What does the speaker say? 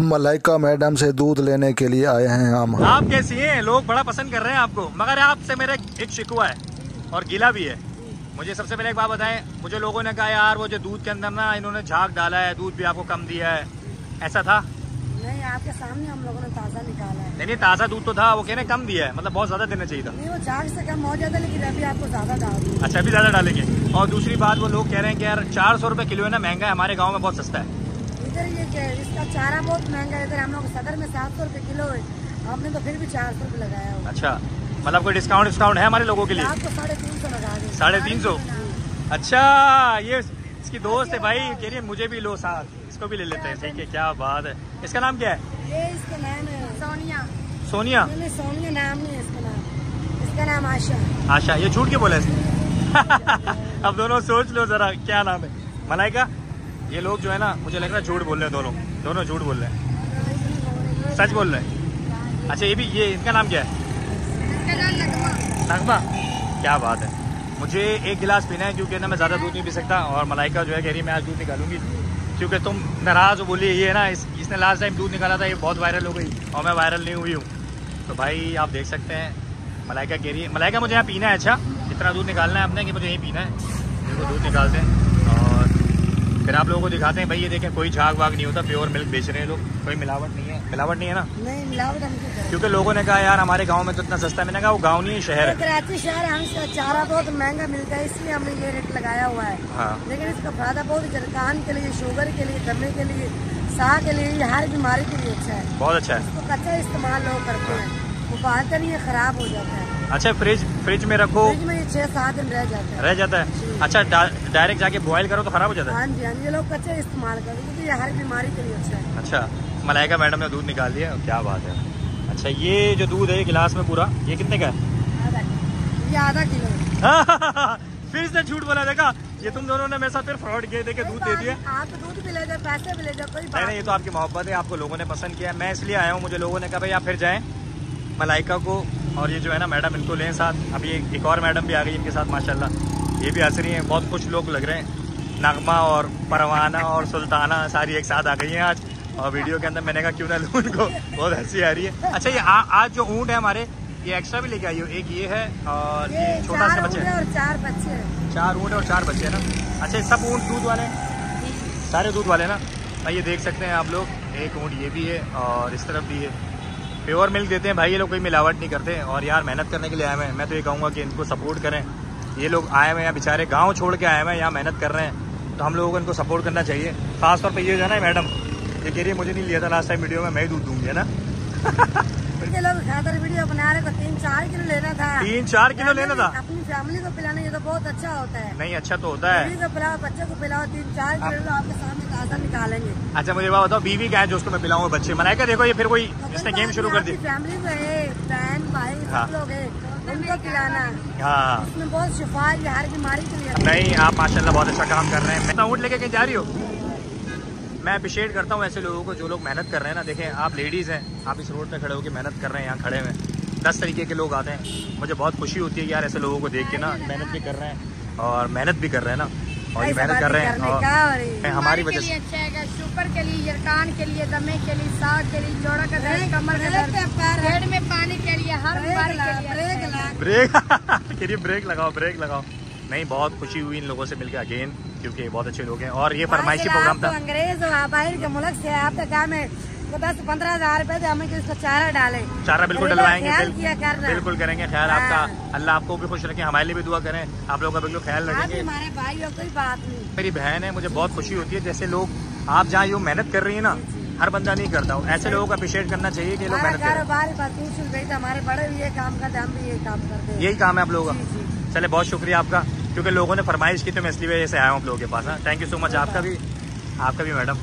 Malaika madam से दूध लेने के लिए आए हैं हम। आप कैसी हैं? लोग बड़ा पसंद कर रहे हैं आपको, मगर आपसे मेरा एक शिकवा है और गिला भी है। मुझे सबसे पहले एक बात बताएं, मुझे लोगों ने कहा यार वो जो दूध के अंदर ना इन्होंने झाग डाला है, दूध भी आपको कम दिया है, ऐसा था? नहीं, आपके सामने हम लोगों ने ताज़ा निकाला है। नहीं, ताज़ा दूध तो था, वो कहने कम दिया है, मतलब बहुत ज्यादा देना चाहिए था। नहीं, वो झाग से कम हो जाता है, लेकिन अभी आपको ज्यादा डाल दिया। अच्छा, अभी ज्यादा डालेंगे। और दूसरी बात, वो लोग कह रहे हैं कि यार 400 रुपए किलो है ना, महंगा है, हमारे गाँव में बहुत सस्ता है। इधर ये इसका चारा बहुत महंगा है, इधर हम लोग सदर में 700 रुपए किलो है, आपने तो फिर भी 400 रुपए लगाया हो। अच्छा, मतलब कोई डिस्काउंट है हमारे लोगों के लिए? आपको 350 लगा दें। 350? अच्छा, ये इसकी दोस्त है भाई, कह रही है मुझे भी लो साथ, इसको भी ले लेते हैं। ठीक है, क्या बात है। इसका नाम क्या है? ये इसका नाम है सोनिया। सोनिया? नहीं, सोनिया नाम नहीं है इसका नाम, इसका नाम आशा। आशा? ये झूठ के बोला इसने? अब दोनों सोच लो जरा क्या नाम है। मलाइका, ये लोग जो है ना, मुझे लग रहा है झूठ बोल रहे हैं, दोनों झूठ बोल रहे हैं, सच बोल रहे हैं। अच्छा, ये इनका नाम क्या है? नगमा? क्या बात है। मुझे एक गिलास पीना है क्योंकि ना मैं ज़्यादा दूध नहीं पी सकता, और मलाइका जो है कह रही मैं आज दूध निकालूंगी क्योंकि तुम नाराज़ हो, बोली ये है ना इसने लास्ट टाइम दूध निकाला था, ये बहुत वायरल हो गई और मैं वायरल नहीं हुई हूँ। तो भाई आप देख सकते हैं, मलाइका कह रही है, मलाइका मुझे यहाँ पीना है। अच्छा, इतना दूध निकालना है आपने कि मुझे यहीं पीना है। देखो दूध निकालते हैं और फिर आप लोगों को दिखाते हैं। भाई ये देखें, कोई झाग वाग नहीं होता, प्योर मिल्क बेच रहे हैं लोग, कोई मिलावट नहीं है। मिलावट नहीं है ना? नहीं, मिलावट हम क्यों करें? क्योंकि लोगों ने कहा यार हमारे गांव में तो इतना सस्ता है। मैंने कहा वो गांव नहीं है, शहर है। कराची शहर है, हमसे चारा बहुत महंगा मिलता है, इसलिए हमने ये रेट लगाया हुआ है। हाँ। लेकिन इसका फायदा बहुत है, कान के लिए, शुगर के लिए, दमे के लिए, साह के लिए, हर बीमारी के लिए अच्छा है, बहुत अच्छा है। इसको कच्चा इस्तेमाल लोग करते हैं, वो बाहर नहीं है, खराब हो जाता है। अच्छा, फ्रिज में रखो, फ्रिज में 6-7 दिन रह जाता है। अच्छा, डायरेक्ट जाके बॉयल करो तो खराब हो जाता है? हाँ जी, हाँ जी, ये लोग कच्चा इस्तेमाल करते हैं क्योंकि ये हर बीमारी के लिए अच्छा है। अच्छा, मलाइका मैडम ने दूध निकाल दिया, क्या बात है। अच्छा, ये जो दूध है ये गिलास में पूरा, ये कितने का है? ये आधा किलो है। फिर इसने झूठ बोला, देखा, ये तुम दोनों ने मेरे साथ फिर फ्रॉड किए थे कि दूध दे दिया। आप दूध भी ले जाओ, पैसे भी ले जाओ, कोई बात नहीं, ये तो आपकी मोहब्बत है, आपको लोगों ने पसंद किया, मैं इसलिए आया हूँ। मुझे लोगों ने कहा भाई आप फिर जाएं मलाइका को और ये जो है ना मैडम इनको लें साथ। अभी एक और मैडम भी आ गई इनके साथ माशाल्लाह, ये भी हंस रही हैं, बहुत कुछ लोग लग रहे हैं। नगमा और परवाना और सुल्ताना सारी एक साथ आ गई हैं आज, और वीडियो के अंदर मैंने कहा क्यों ना लूँ इनको, बहुत हंसी आ रही है। अच्छा, ये आज जो ऊँट है हमारे, ये एक्स्ट्रा भी लेके आई हो? एक ये है और ये छोटा सा बच्चे और 4 बच्चे हैं। 4 ऊँट और 4 बच्चे है ना? अच्छा, सब ऊँट दूध वाले हैं? सारे दूध वाले ना? भाई ये देख सकते हैं आप लोग, एक ऊँट ये भी है और इस तरफ भी है, प्योर मिल्क देते हैं भाई ये लोग, कोई मिलावट नहीं करते। और यार मेहनत करने के लिए आए हुए हैं, मैं तो ये कहूँगा कि इनको सपोर्ट करें। ये लोग आए हुए हैं बेचारे, गांव छोड़ के आए हुए हैं, यहाँ मेहनत कर रहे हैं, तो हम लोगों को इनको सपोर्ट करना चाहिए। खासतौर पे ये जो है ना मैडम, ये कह रही है मुझे नहीं लिया था लास्ट टाइम वीडियो में, मैं ही दूध दूंगी, है ना? ये लोग खातर वीडियो बना रहे, 3-4 किलो लेना था। 3-4 किलो लेना था? अपनी फैमिली को पिलाना, ये तो बहुत अच्छा होता है। नहीं, अच्छा तो होता है। बीवी को पिलाओ, बच्चे को पिलाओ, 3-4 किलो आपके सामने ताज़ा निकालेंगे। अच्छा, मुझे बात बताओ, बीवी क्या है जो उसको मैं पिलाऊंगा? बच्चे मलाइका देखो, ये फिर कोई इसने गेम शुरू कर दी। फैमिली में है, बहन भाई सब लोग है, उनको पिलाना। हाँ, इसमें बहुत शिफा है, हर बीमारी के लिए। नहीं, आप माशाल्लाह बहुत अच्छा काम कर रहे हैं। मैं ऊँट लेके कहीं जा रही हो? मैं अप्रिशिएट करता हूँ ऐसे लोगों को जो लोग मेहनत कर रहे हैं ना। देखें, आप लेडीज़ हैं, आप इस रोड पे खड़े होकर मेहनत कर रहे हैं, यहाँ खड़े हुए 10 तरीके के लोग आते हैं। मुझे बहुत खुशी होती है कि यार ऐसे लोगों को देख के ना, मेहनत भी कर रहे हैं और मेहनत भी कर रहे हैं ना, और ये मेहनत कर रहे हैं और हमारी वजह से अच्छा है। शुगर के लिए, कान के लिए, दमे के लिए, साग के लिए, जोड़ा का दर्द, कमर का दर्द, पेट में पानी के लिए, हर बीमारी के लिए ब्रेक लगाओ। नहीं, बहुत खुशी हुई इन लोगों से मिलकर अगेन, क्योंकि बहुत अच्छे लोग हैं। और ये फरमाइशी प्रोग्राम था। अंग्रेज हो, बाहर के मुल्क से, आपका काम है 10-15 हज़ार रुपए हमें इसको चारा डाले। चारा बिल्कुल डलवाएंगे, बिल्कुल करेंगे ख्याल आपका। अल्लाह आपको भी खुश रखें, हमारे लिए भी दुआ करें, आप लोग का बिल्कुल ख्याल रखेंगे। हमारे भाई हो, कोई बात नहीं। मेरी बहन है, मुझे बहुत खुशी होती है जैसे लोग आप जहाँ यूँ मेहनत कर रही है ना, हर बंदा नहीं करता हूँ, ऐसे लोगों को अप्रिशिएट करना चाहिए कि लोग मेहनत करें। हमारे बड़े भी ये काम करते, हम भी ये काम करते हैं। यही काम है आप लोगों का। चले, बहुत शुक्रिया आपका, क्योंकि लोगों ने फरमाइश की तो मैं इसलिए वजह से आया हूँ आप लोगों के पास। हाँ, थैंक यू सो मच। आपका भी मैडम।